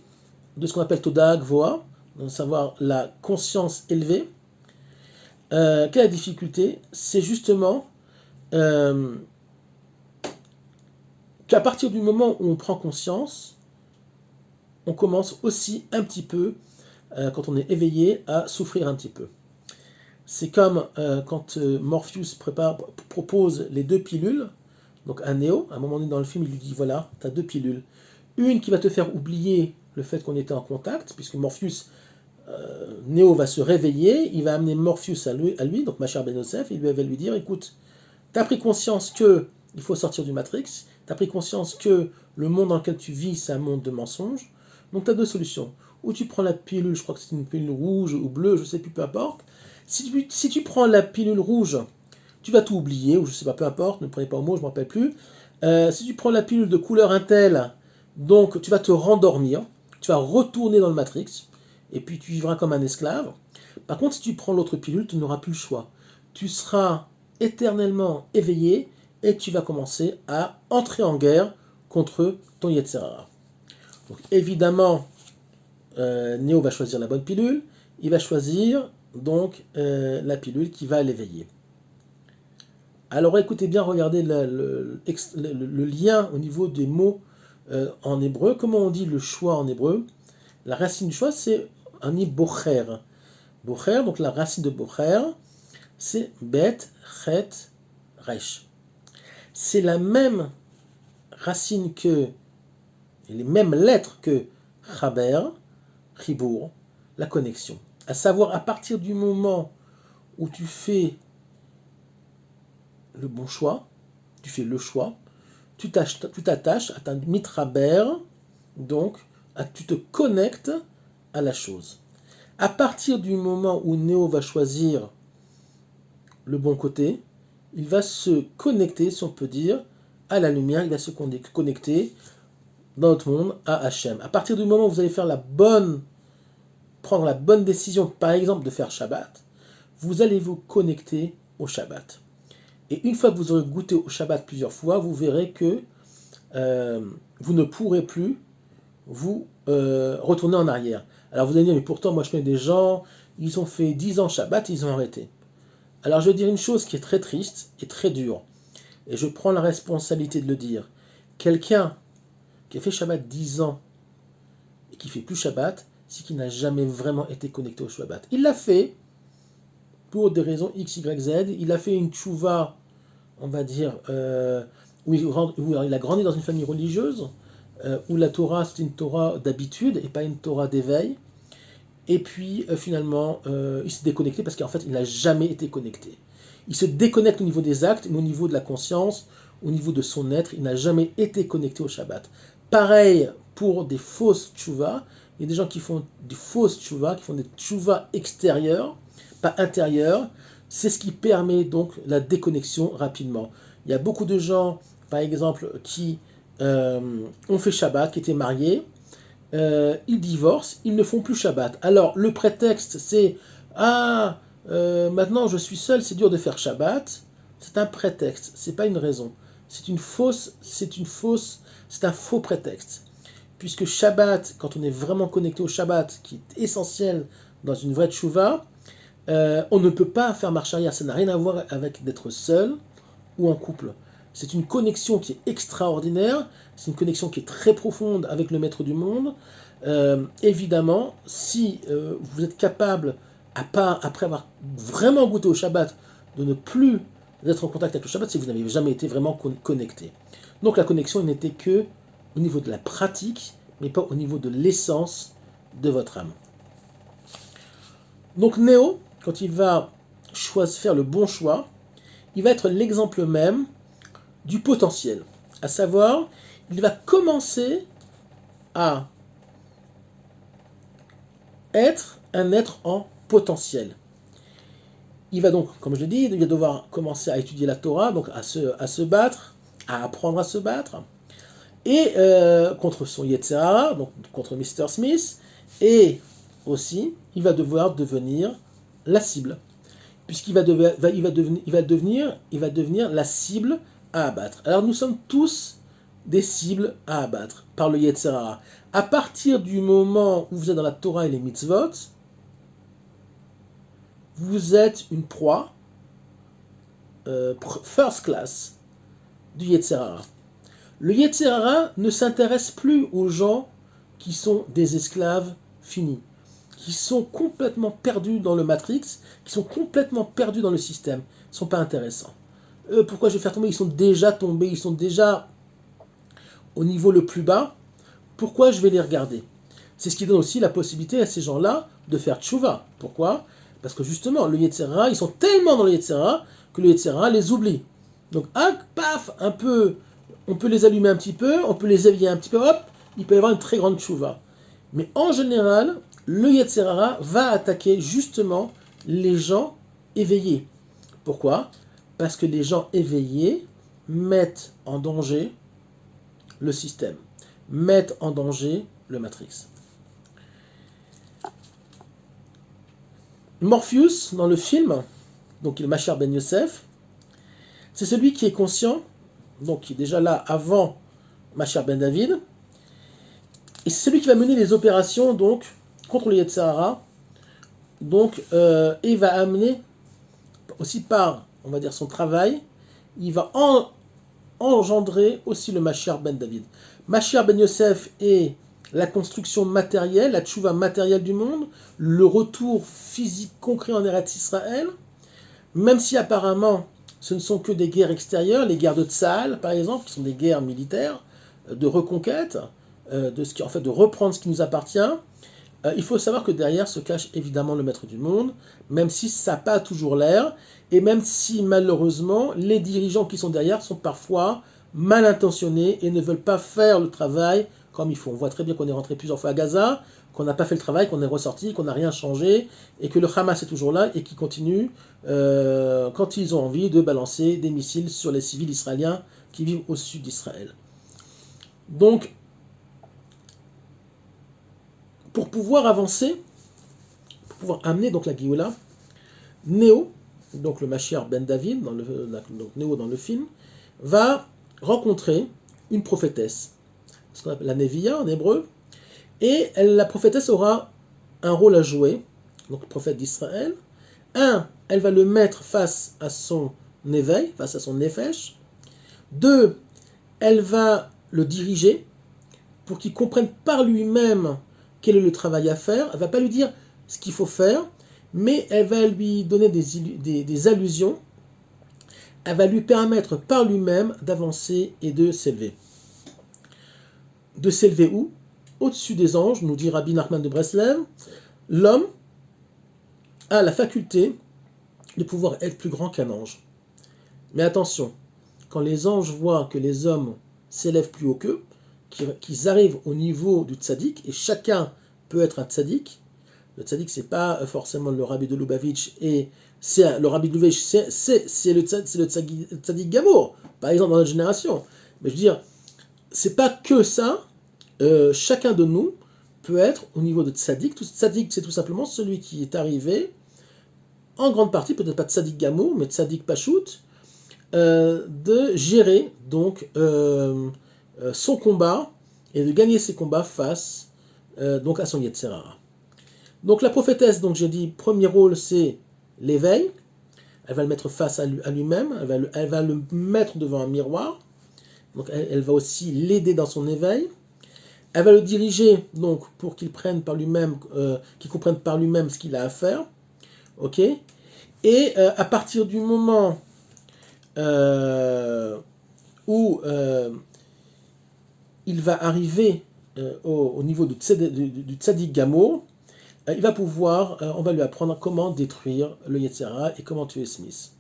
de ce qu'on appelle Toda Gvoa, à savoir la conscience élevée? Quelle est la difficulté? C'est justement qu'à partir du moment où on prend conscience, on commence aussi un petit peu, quand on est éveillé, à souffrir un petit peu. C'est comme quand Morpheus propose les 2 pilules, donc à Neo, à un moment donné dans le film, il lui dit voilà, tu as 2 pilules. Une qui va te faire oublier le fait qu'on était en contact, puisque Morpheus, Neo va se réveiller, il va amener Morpheus à lui, donc Machar Ben Yosef, et il va lui dire écoute, tu as pris conscience qu'il faut sortir du Matrix, tu as pris conscience que le monde dans lequel tu vis, c'est un monde de mensonges, donc tu as 2 solutions. Ou tu prends la pilule, je crois que c'est une pilule rouge ou bleue, je ne sais plus, peu importe. Si tu prends la pilule rouge, tu vas tout oublier, ou je ne sais pas, peu importe, ne prenez pas au mot, je ne me rappelle plus. Si tu prends la pilule de couleur Intel, donc tu vas te rendormir, tu vas retourner dans le Matrix, et puis tu vivras comme un esclave. Par contre, si tu prends l'autre pilule, tu n'auras plus le choix. Tu seras éternellement éveillé, et tu vas commencer à entrer en guerre contre ton Yetzer Hara. Donc évidemment, Néo va choisir la bonne pilule, il va choisir donc la pilule qui va l'éveiller. Alors écoutez bien, regardez le lien au niveau des mots en hébreu. Comment on dit le choix en hébreu? La racine du choix, c'est on dit bocher. Bocher, donc la racine de bocher, c'est bet, chet, resh. C'est la même racine que, les mêmes lettres que chaber, chibour, la connexion. À savoir, à partir du moment où tu fais le bon choix, tu fais le choix, tu t'attaches à ta mitraber, donc tu te connectes à la chose. À partir du moment où Néo va choisir le bon côté, il va se connecter, si on peut dire, à la lumière, il va se connecter dans notre monde à Hachem. À partir du moment où vous allez prendre la bonne décision, par exemple de faire Shabbat, vous allez vous connecter au Shabbat. Et une fois que vous aurez goûté au Shabbat plusieurs fois, vous verrez que vous ne pourrez plus vous retourner en arrière. Alors vous allez dire, mais pourtant moi je connais des gens, ils ont fait 10 ans Shabbat, ils ont arrêté. Alors je vais dire une chose qui est très triste et très dure, et je prends la responsabilité de le dire. Quelqu'un qui a fait Shabbat 10 ans et qui ne fait plus Shabbat, c'est qu'il n'a jamais vraiment été connecté au Shabbat. Il l'a fait pour des raisons X, Y, Z. Il a fait une tchouva, on va dire, où il a grandi dans une famille religieuse, où la Torah, c'était une Torah d'habitude et pas une Torah d'éveil. Et puis, finalement, il s'est déconnecté parce qu'en fait, il n'a jamais été connecté. Il se déconnecte au niveau des actes, mais au niveau de la conscience, au niveau de son être, il n'a jamais été connecté au Shabbat. Pareil pour des fausses tchouva. Il y a des gens qui font des fausses tchouva, qui font des tchouva extérieures, pas intérieures. C'est ce qui permet donc la déconnexion rapidement. Il y a beaucoup de gens, par exemple, qui ont fait Shabbat, qui étaient mariés, ils divorcent, ils ne font plus Shabbat. Alors, le prétexte, c'est « Ah, maintenant je suis seul, c'est dur de faire Shabbat ». C'est un prétexte, c'est pas une raison. C'est un faux prétexte. Puisque Shabbat, quand on est vraiment connecté au Shabbat, qui est essentiel dans une vraie tchouva, on ne peut pas faire marche arrière. Ça n'a rien à voir avec d'être seul ou en couple. C'est une connexion qui est extraordinaire, c'est une connexion qui est très profonde avec le maître du monde. Évidemment, si vous êtes capable, après avoir vraiment goûté au Shabbat, de ne plus être en contact avec le Shabbat, c'est que vous n'avez jamais été vraiment connecté. Donc la connexion n'était que au niveau de la pratique, mais pas au niveau de l'essence de votre âme. Donc Néo, quand il va faire le bon choix, il va être l'exemple même du potentiel. À savoir, il va commencer à être un être en potentiel. Il va donc, comme je l'ai dit, il va devoir commencer à étudier la Torah, donc à se battre, à apprendre à se battre, et contre son Yetzer Hara, donc contre Mr. Smith, et aussi, il va devoir devenir la cible, puisqu'il va devenir la cible à abattre. Alors nous sommes tous des cibles à abattre par le Yetzer Hara. À partir du moment où vous êtes dans la Torah et les mitzvot, vous êtes une proie first class du Yetzer Hara. Le Yetzer Hara ne s'intéresse plus aux gens qui sont des esclaves finis, qui sont complètement perdus dans le Matrix, qui sont complètement perdus dans le système. Ils ne sont pas intéressants. Pourquoi je vais faire tomber? Ils sont déjà tombés, ils sont déjà au niveau le plus bas. Pourquoi je vais les regarder? C'est ce qui donne aussi la possibilité à ces gens-là de faire tchouva. Pourquoi? Parce que justement, le Yetzer Hara, ils sont tellement dans le Yetzer Hara que le Yetzer Hara les oublie. Donc, paf, un peu, on peut les allumer un petit peu, on peut les éveiller un petit peu, hop, il peut y avoir une très grande tchouva. Mais en général, le Yetzer Hara va attaquer justement les gens éveillés. Pourquoi? Parce que les gens éveillés mettent en danger le système, mettent en danger le Matrix. Morpheus, dans le film, donc il est Machar Ben Yosef, c'est celui qui est conscient, donc qui est déjà là avant Mashiach ben David. Et c'est celui qui va mener les opérations donc contre le Yetzer Hara. Donc, et il va amener aussi par, on va dire, son travail, il va engendrer aussi le Mashiach ben David. Mashiach ben Yosef est la construction matérielle, la tchouva matérielle du monde, le retour physique concret en Eretz Israël, même si apparemment ce ne sont que des guerres extérieures, les guerres de Tzahal par exemple, qui sont des guerres militaires, de reconquête, de reprendre ce qui nous appartient. Il faut savoir que derrière se cache évidemment le maître du monde, même si ça n'a pas toujours l'air, et même si malheureusement les dirigeants qui sont derrière sont parfois mal intentionnés et ne veulent pas faire le travail comme il faut. On voit très bien qu'on est rentré plusieurs fois à Gaza, qu'on n'a pas fait le travail, qu'on est ressorti, qu'on n'a rien changé, et que le Hamas est toujours là et qui continue quand ils ont envie de balancer des missiles sur les civils israéliens qui vivent au sud d'Israël. Donc, pour pouvoir avancer, pour pouvoir amener donc la Géoula, Néo, donc le Mashiach ben David, donc Néo dans le film, va rencontrer une prophétesse, ce qu'on appelle la Neviya en hébreu, et la prophétesse aura un rôle à jouer, donc le prophète d'Israël. Elle va le mettre face à son éveil, face à son nefesh. 2, elle va le diriger pour qu'il comprenne par lui-même quel est le travail à faire. Elle ne va pas lui dire ce qu'il faut faire, mais elle va lui donner des allusions. Elle va lui permettre par lui-même d'avancer et de s'élever. De s'élever où ? Au-dessus des anges, nous dit Rabbi Nachman de Breslev, l'homme a la faculté de pouvoir être plus grand qu'un ange. Mais attention, quand les anges voient que les hommes s'élèvent plus haut qu'eux, qu'ils arrivent au niveau du tzaddik, et chacun peut être un tzaddik. Le tzaddik, c'est pas forcément le rabbi de Lubavitch, et le rabbi de Lubavitch, c'est le tzaddik Gamour, par exemple dans notre génération. Mais je veux dire, c'est pas que ça. Chacun de nous peut être au niveau de tzaddik. Tzaddik, c'est tout simplement celui qui est arrivé, en grande partie, peut-être pas tzaddik Gamour, mais tzaddik Pachout, de gérer donc son combat et de gagner ses combats face donc à son Yetzer Hara. Donc la prophétesse, donc j'ai dit, premier rôle c'est l'éveil. Elle va le mettre face à lui-même, elle va le mettre devant un miroir. Donc elle va aussi l'aider dans son éveil. Elle va le diriger donc pour qu'il comprenne par lui-même ce qu'il a à faire. Ok. Et à partir du moment où il va arriver au niveau du tzaddik Gamour, il va pouvoir, on va lui apprendre comment détruire le Yetzer Hara et comment tuer Smith.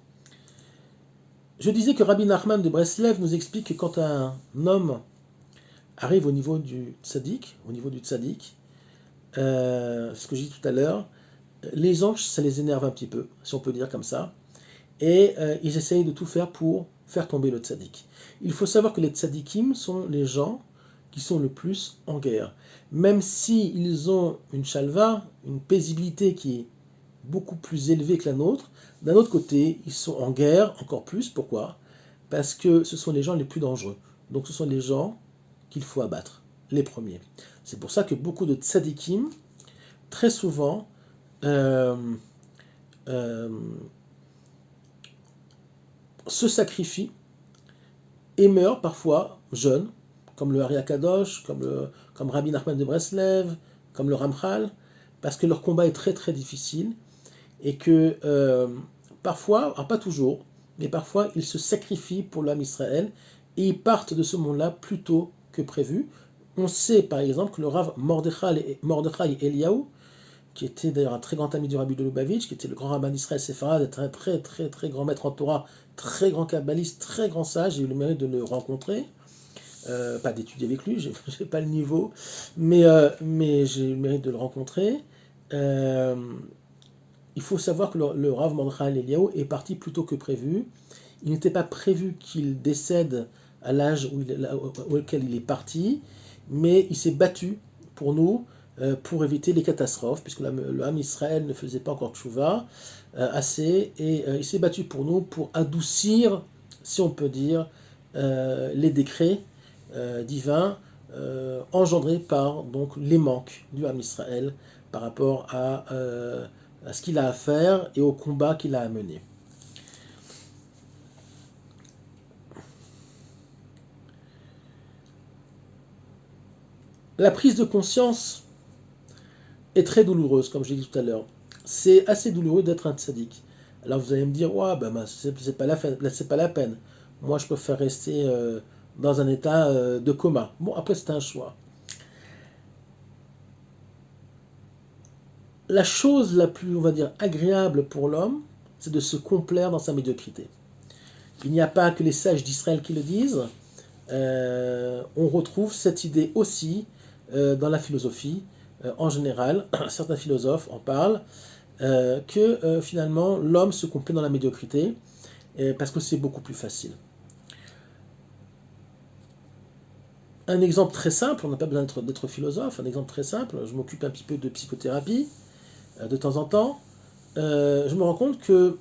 Je disais que Rabbi Nachman de Breslev nous explique que quand un homme arrive au niveau du tzaddik, ce que j'ai dit tout à l'heure, les anges, ça les énerve un petit peu, si on peut dire comme ça, et ils essayent de tout faire pour faire tomber le tzaddik. Il faut savoir que les tzaddikim sont les gens qui sont le plus en guerre. Même s'ils ont une chalva, une paisibilité qui est beaucoup plus élevée que la nôtre, d'un autre côté, ils sont en guerre encore plus. Pourquoi ? Parce que ce sont les gens les plus dangereux. Donc ce sont les gens qu'il faut abattre, les premiers. C'est pour ça que beaucoup de tzaddikim, très souvent, se sacrifient et meurent parfois jeunes, comme le Ari Akadosh, comme Rabbi Nachman de Breslev, comme le Ramchal, parce que leur combat est très très difficile et que parfois, alors pas toujours, mais parfois ils se sacrifient pour l'âme Israël et ils partent de ce monde-là plus tôt que prévu. On sait par exemple que le Rav Mordechai Eliaou, qui était d'ailleurs un très grand ami du Rabbi de Lubavitch, qui était le grand rabbin d'Israël séfarade, un très très très grand maître en Torah, très grand kabbaliste, très grand sage, j'ai eu le mérite de le rencontrer. Pas d'étudier avec lui, j'ai pas le niveau, mais j'ai eu le mérite de le rencontrer. Il faut savoir que le Rav Mordechai Eliaou est parti plus tôt que prévu. Il n'était pas prévu qu'il décède à l'âge auquel il est parti, mais il s'est battu pour nous, pour éviter les catastrophes, puisque le Ham Israël ne faisait pas encore tchouva assez, et il s'est battu pour nous, pour adoucir, si on peut dire, les décrets divin engendré par donc, les manques du Ham Israël par rapport à ce qu'il a à faire et au combat qu'il a à mener. La prise de conscience est très douloureuse, comme j'ai dit tout à l'heure. C'est assez douloureux d'être un tzaddik. Alors vous allez me dire, ouais, c'est pas la peine. Moi, je préfère rester dans un état de coma. Bon, après, c'est un choix. La chose la plus, on va dire, agréable pour l'homme, c'est de se complaire dans sa médiocrité. Il n'y a pas que les sages d'Israël qui le disent. On retrouve cette idée aussi dans la philosophie en général. Certains philosophes en parlent. Que finalement l'homme se complaît dans la médiocrité parce que c'est beaucoup plus facile. Un exemple très simple, on n'a pas besoin d'être philosophe, un exemple très simple, je m'occupe un petit peu de psychothérapie de temps en temps, je me rends compte que,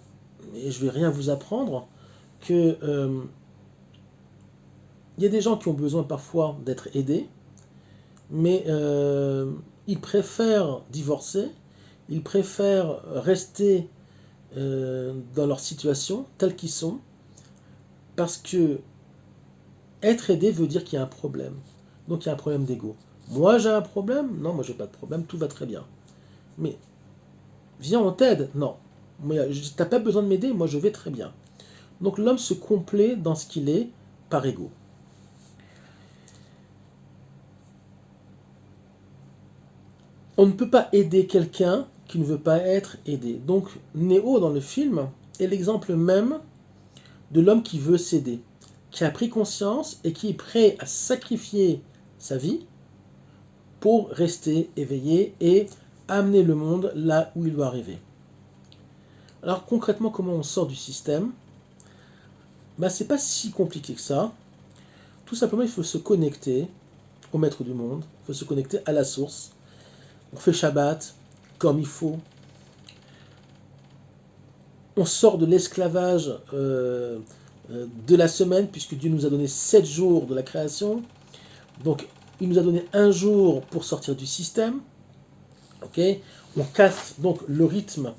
et je ne vais rien vous apprendre, que il y a des gens qui ont besoin parfois d'être aidés, mais ils préfèrent divorcer, ils préfèrent rester dans leur situation, tels qu'ils sont, parce que être aidé veut dire qu'il y a un problème. Donc il y a un problème d'ego. Moi j'ai un problème? Non, moi j'ai pas de problème, tout va très bien. Mais viens, on t'aide? Non. T'as pas besoin de m'aider, moi je vais très bien. Donc l'homme se complaît dans ce qu'il est par ego. On ne peut pas aider quelqu'un qui ne veut pas être aidé. Donc Néo dans le film est l'exemple même de l'homme qui veut s'aider, qui a pris conscience et qui est prêt à sacrifier sa vie pour rester éveillé et amener le monde là où il doit arriver. Alors concrètement, comment on sort du système? C'est pas si compliqué que ça. Tout simplement, il faut se connecter au maître du monde, il faut se connecter à la source. On fait Shabbat comme il faut. On sort de l'esclavage de la semaine, puisque Dieu nous a donné 7 jours de la création. Donc, il nous a donné un jour pour sortir du système. Okay, on casse donc le rythme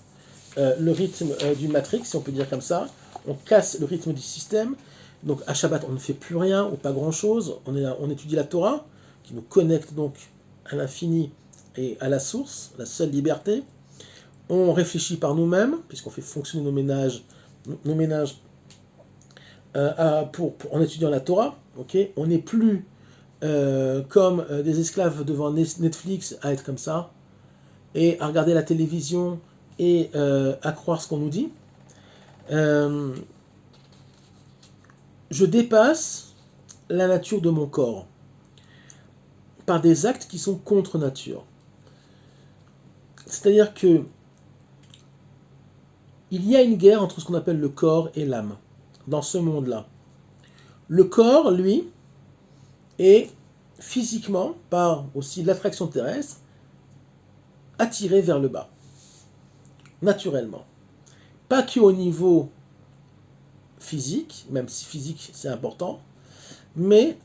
du Matrix, si on peut dire comme ça. On casse le rythme du système. Donc, à Shabbat, on ne fait plus rien ou pas grand-chose. On étudie la Torah, qui nous connecte donc à l'infini et à la source, la seule liberté. On réfléchit par nous-mêmes, puisqu'on fait fonctionner nos ménages en étudiant la Torah. Okay, on n'est plus comme des esclaves devant Netflix à être comme ça, et à regarder la télévision et à croire ce qu'on nous dit. Je dépasse la nature de mon corps par des actes qui sont contre nature. C'est-à-dire que il y a une guerre entre ce qu'on appelle le corps et l'âme dans ce monde-là. Le corps, lui, est physiquement, par aussi l'attraction terrestre, attiré vers le bas, naturellement. Pas qu'au niveau physique, même si physique c'est important, mais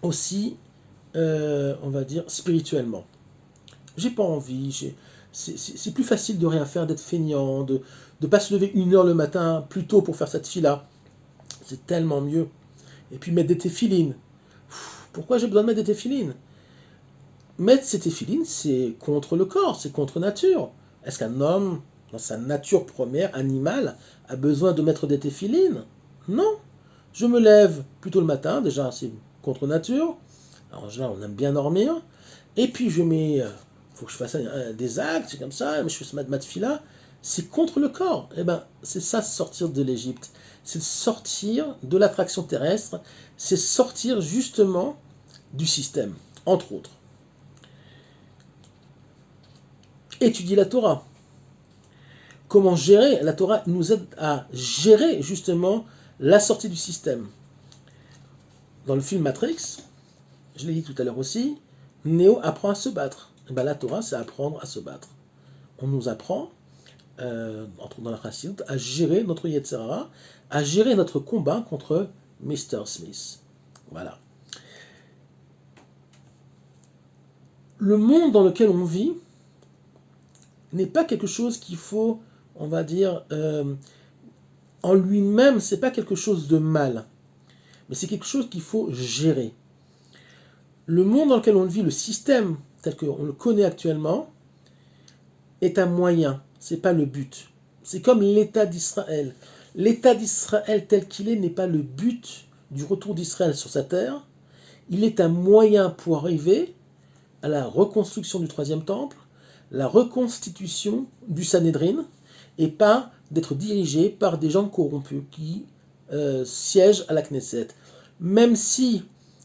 aussi, on va dire, spirituellement. J'ai pas envie, c'est plus facile de rien faire, d'être feignant, de ne pas se lever 1 heure le matin plus tôt pour faire cette fila. C'est tellement mieux. Et puis mettre des téphilines. Pourquoi j'ai besoin de mettre des téphilines? Mettre ces téphilines, c'est contre le corps, c'est contre nature. Est-ce qu'un homme, dans sa nature première, animale, a besoin de mettre des téphilines? Non. Je me lève plutôt le matin, déjà c'est contre nature. Alors là, on aime bien dormir. Et puis je mets, faut que je fasse des actes, c'est comme ça, je fais ma tefila. C'est contre le corps. Eh ben, c'est ça, sortir de l'Égypte. C'est sortir de l'attraction terrestre. C'est sortir justement du système, entre autres. Étudier la Torah. Comment gérer? La Torah nous aide à gérer justement la sortie du système. Dans le film Matrix, je l'ai dit tout à l'heure aussi, Néo apprend à se battre. Et ben, la Torah, c'est apprendre à se battre. On nous apprend, dans la Chassidut, à gérer notre Yetzer Hara, à gérer notre combat contre Mr. Smith. Voilà. le monde dans lequel on vit n'est pas quelque chose qu'il faut, on va dire, en lui-même, c'est pas quelque chose de mal, mais c'est quelque chose qu'il faut gérer. Le monde dans lequel on vit, le système tel qu'on le connaît actuellement, est un moyen, c'est pas le but. C'est comme l'État d'Israël. L'État d'Israël tel qu'il est n'est pas le but du retour d'Israël sur sa terre. Il est un moyen pour arriver à la reconstruction du troisième temple, la reconstitution du Sanhédrin, et pas d'être dirigé par des gens corrompus qui siègent à la Knesset. Même si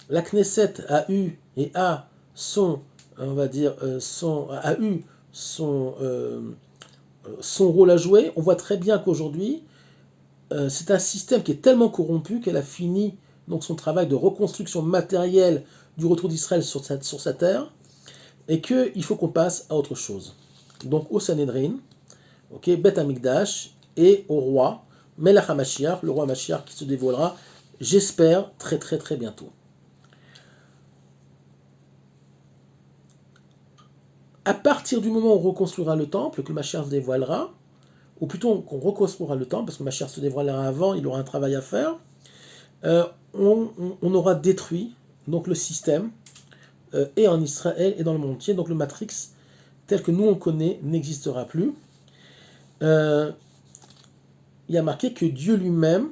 la Knesset a eu et a son, on va dire, a eu son rôle à jouer, on voit très bien qu'aujourd'hui, c'est un système qui est tellement corrompu qu'elle a fini donc son travail de reconstruction matérielle du retour d'Israël sur sa terre, et qu'il faut qu'on passe à autre chose. Donc au Sanhédrin, okay, Beth Amikdash, et au roi, Melech HaMashiach, le roi Mashiach qui se dévoilera, j'espère, très très très bientôt. À partir du moment où on reconstruira le temple, que le Mashiach se dévoilera, ou plutôt qu'on reconstruira le temple, parce que le Mashiach se dévoilera avant, il aura un travail à faire, on aura détruit donc le système, et en Israël et dans le monde entier, donc le Matrix tel que nous on connaît n'existera plus. Il y a marqué que Dieu lui-même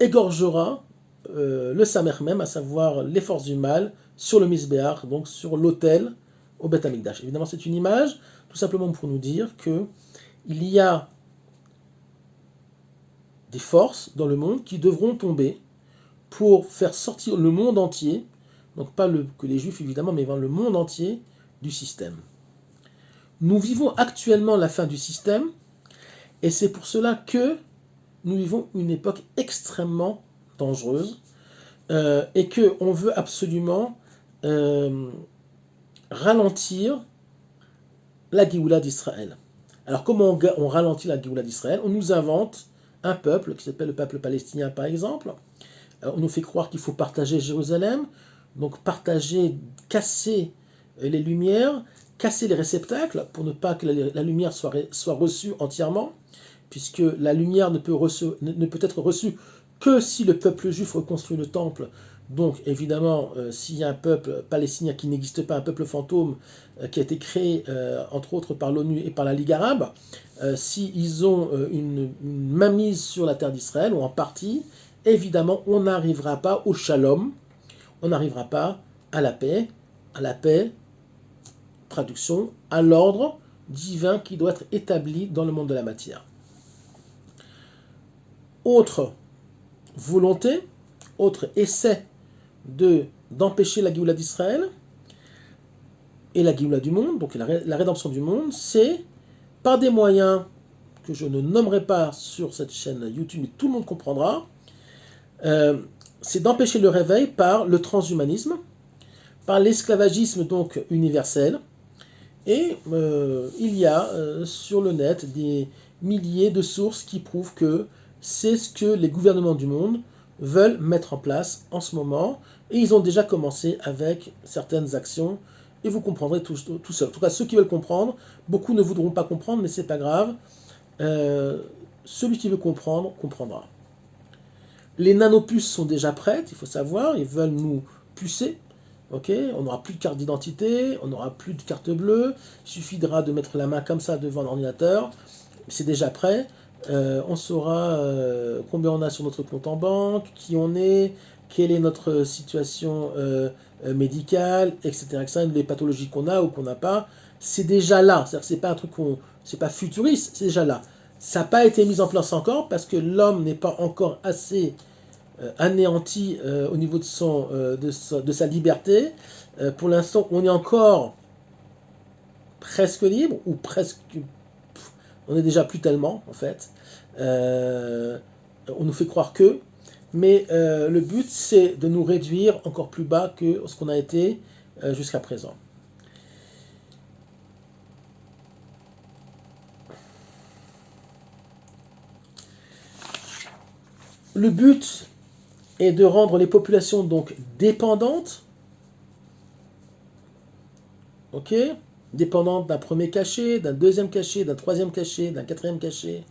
égorgera le Samer même, à savoir les forces du mal, sur le Misbéach, donc sur l'autel au Beth Amikdash. Évidemment, c'est une image, tout simplement pour nous dire que il y a des forces dans le monde qui devront tomber pour faire sortir le monde entier, donc pas que les Juifs évidemment, mais le monde entier du système. Nous vivons actuellement la fin du système, et c'est pour cela que nous vivons une époque extrêmement dangereuse, et qu'on veut absolument ralentir la Géoula d'Israël. Alors comment on ralentit la Géoula d'Israël? On nous invente un peuple qui s'appelle le peuple palestinien par exemple. On nous fait croire qu'il faut partager Jérusalem, donc partager, casser les lumières, casser les réceptacles pour ne pas que la lumière soit reçue entièrement, puisque la lumière ne peut être reçue que si le peuple juif reconstruit le temple. Donc évidemment, s'il y a un peuple palestinien qui n'existe pas, un peuple fantôme qui a été créé entre autres par l'ONU et par la Ligue arabe, s'ils ont une mainmise sur la terre d'Israël, ou en partie, évidemment on n'arrivera pas au shalom, on n'arrivera pas à la paix, traduction, à l'ordre divin qui doit être établi dans le monde de la matière. Autre volonté, autre essai d'empêcher la Géoula d'Israël et la Géoula du monde, donc la rédemption du monde, c'est par des moyens que je ne nommerai pas sur cette chaîne YouTube, mais tout le monde comprendra, c'est d'empêcher le réveil par le transhumanisme, par l'esclavagisme donc universel, et il y a sur le net des milliers de sources qui prouvent que c'est ce que les gouvernements du monde veulent mettre en place en ce moment, et ils ont déjà commencé avec certaines actions, et vous comprendrez tout seul. En tout cas, ceux qui veulent comprendre, beaucoup ne voudront pas comprendre, mais c'est pas grave. Celui qui veut comprendre, comprendra. Les nanopuces sont déjà prêtes, il faut savoir, ils veulent nous pucer. Okay, on n'aura plus de carte d'identité, on n'aura plus de carte bleue, il suffira de mettre la main comme ça devant l'ordinateur, c'est déjà prêt. On saura combien on a sur notre compte en banque, qui on est, quelle est notre situation médicale, etc., etc., les pathologies qu'on a ou qu'on n'a pas. C'est déjà là, c'est-à-dire que c'est pas un truc c'est pas futuriste, c'est déjà là. Ça n'a pas été mis en place encore parce que l'homme n'est pas encore assez anéanti au niveau de sa liberté. Pour l'instant, on est encore presque libre, ou presque... On est déjà plus tellement, en fait. On nous fait croire que... Mais le but, c'est de nous réduire encore plus bas que ce qu'on a été jusqu'à présent. Le but est de rendre les populations donc dépendantes ok, dépendante d'un premier cachet, d'un deuxième cachet, d'un troisième cachet, d'un quatrième cachet,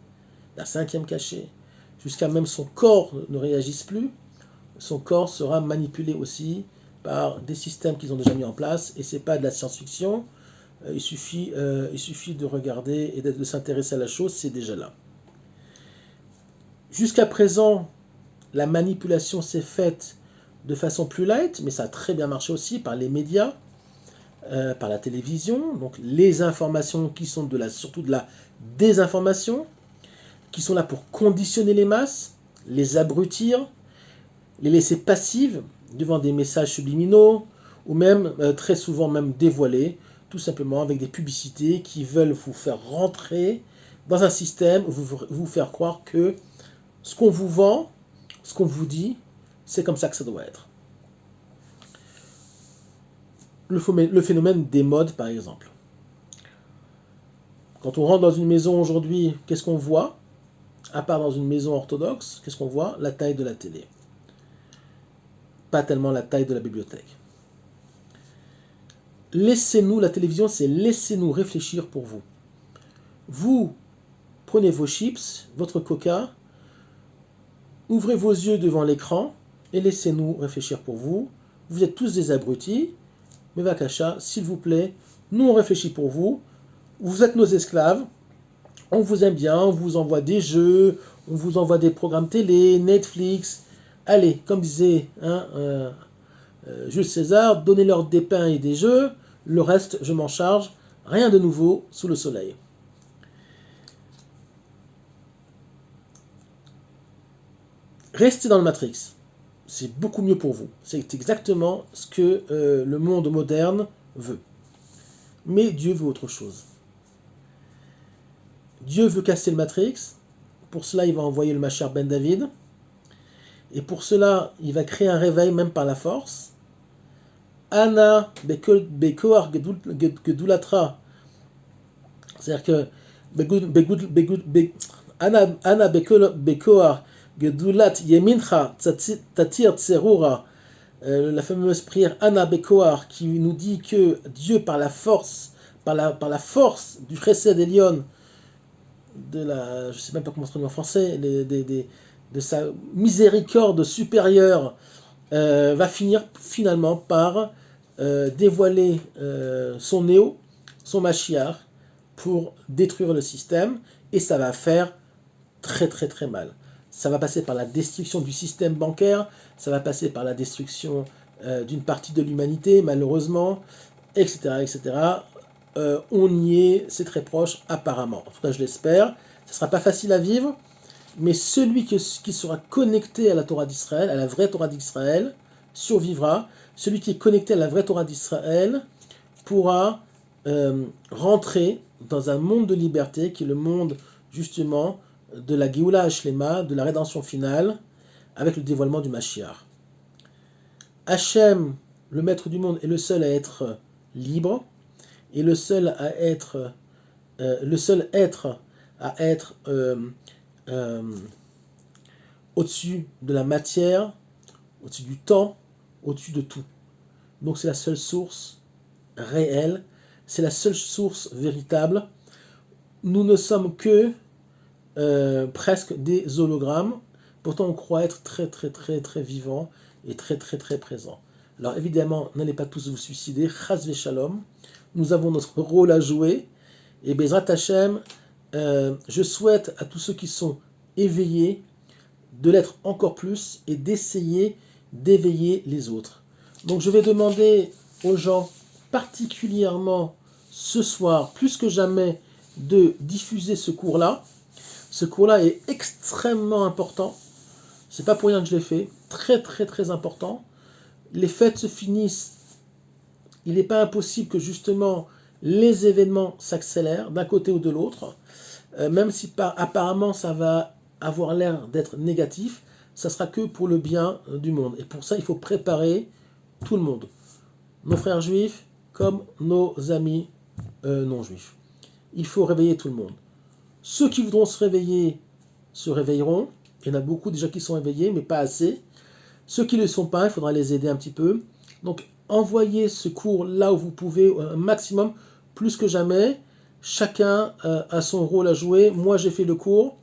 d'un cinquième cachet, jusqu'à même son corps ne réagisse plus, son corps sera manipulé aussi par des systèmes qu'ils ont déjà mis en place, et c'est pas de la science-fiction, il suffit de regarder et de s'intéresser à la chose, c'est déjà là. Jusqu'à présent, la manipulation s'est faite de façon plus light, mais ça a très bien marché aussi par les médias, par la télévision, donc les informations qui sont surtout de la désinformation, qui sont là pour conditionner les masses, les abrutir, les laisser passives devant des messages subliminaux, ou même très souvent même dévoilés, tout simplement avec des publicités qui veulent vous faire rentrer dans un système où vous faire croire que ce qu'on vous vend, ce qu'on vous dit, c'est comme ça que ça doit être. Le phénomène des modes, par exemple. Quand on rentre dans une maison aujourd'hui, qu'est-ce qu'on voit? À part dans une maison orthodoxe, qu'est-ce qu'on voit? La taille de la télé. Pas tellement la taille de la bibliothèque. Laissez-nous, la télévision, c'est laissez-nous réfléchir pour vous. Vous prenez vos chips, votre coca, ouvrez vos yeux devant l'écran et laissez-nous réfléchir pour vous. Vous êtes tous des abrutis, mais Vakasha, s'il vous plaît, nous on réfléchit pour vous. Vous êtes nos esclaves, on vous aime bien, on vous envoie des jeux, on vous envoie des programmes télé, Netflix. Allez, comme disait Jules César, donnez-leur des pains et des jeux, le reste, je m'en charge, rien de nouveau sous le soleil. Restez dans le Matrix, c'est beaucoup mieux pour vous. C'est exactement ce que le monde moderne veut. Mais Dieu veut autre chose. Dieu veut casser le Matrix, pour cela il va envoyer le Mashiach Ben David, et pour cela il va créer un réveil même par la force. Ana Bekoar Gedulatra, c'est-à-dire que Ana Bekoar Gedulat Yemincha Tatir Tserura, la fameuse prière Ana Bekoar qui nous dit que Dieu par la force du Chesed Elion, je ne sais même pas comment se traduit en français, de sa miséricorde supérieure, va finir finalement par dévoiler son néo, son Mashiach, pour détruire le système, et ça va faire très très très mal. Ça va passer par la destruction du système bancaire, ça va passer par la destruction d'une partie de l'humanité, malheureusement, etc. etc. On y est, c'est très proche, apparemment. En tout cas, je l'espère. Ce ne sera pas facile à vivre, mais celui qui sera connecté à la Torah d'Israël, à la vraie Torah d'Israël, survivra. Celui qui est connecté à la vraie Torah d'Israël pourra rentrer dans un monde de liberté, qui est le monde, justement, de la Géoula Hashlema, de la rédemption finale, avec le dévoilement du Mashiach. Hachem, le maître du monde, est le seul à être libre, et le seul être à être au-dessus de la matière, au-dessus du temps, au-dessus de tout. Donc c'est la seule source réelle, c'est la seule source véritable. Nous ne sommes que presque des hologrammes, pourtant on croit être très très très très vivant et très très très présent. Alors évidemment, n'allez pas tous vous suicider, chas v'shalom, nous avons notre rôle à jouer, et Bezrat Hashem, je souhaite à tous ceux qui sont éveillés de l'être encore plus et d'essayer d'éveiller les autres. Donc je vais demander aux gens, particulièrement ce soir, plus que jamais, de diffuser ce cours-là. Ce cours-là est extrêmement important. C'est pas pour rien que je l'ai fait. Très très très important. Les fêtes se finissent. Il n'est pas impossible que justement les événements s'accélèrent d'un côté ou de l'autre. Même si apparemment ça va avoir l'air d'être négatif, ça sera que pour le bien du monde. Et pour ça, il faut préparer tout le monde. Nos frères juifs comme nos amis non juifs. Il faut réveiller tout le monde. Ceux qui voudront se réveiller se réveilleront. Il y en a beaucoup déjà qui sont éveillés, mais pas assez. Ceux qui ne le sont pas, il faudra les aider un petit peu. Donc envoyez ce cours là où vous pouvez, un maximum, plus que jamais. Chacun a son rôle à jouer. Moi, j'ai fait le cours.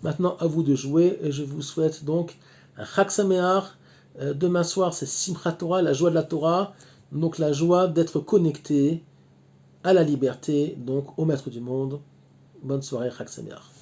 Maintenant, à vous de jouer. Et je vous souhaite donc un Chag Sameach. Demain soir, c'est Simchat Torah, la joie de la Torah. Donc, la joie d'être connecté à la liberté, donc au Maître du monde. Bonne soirée, Chag Sameach.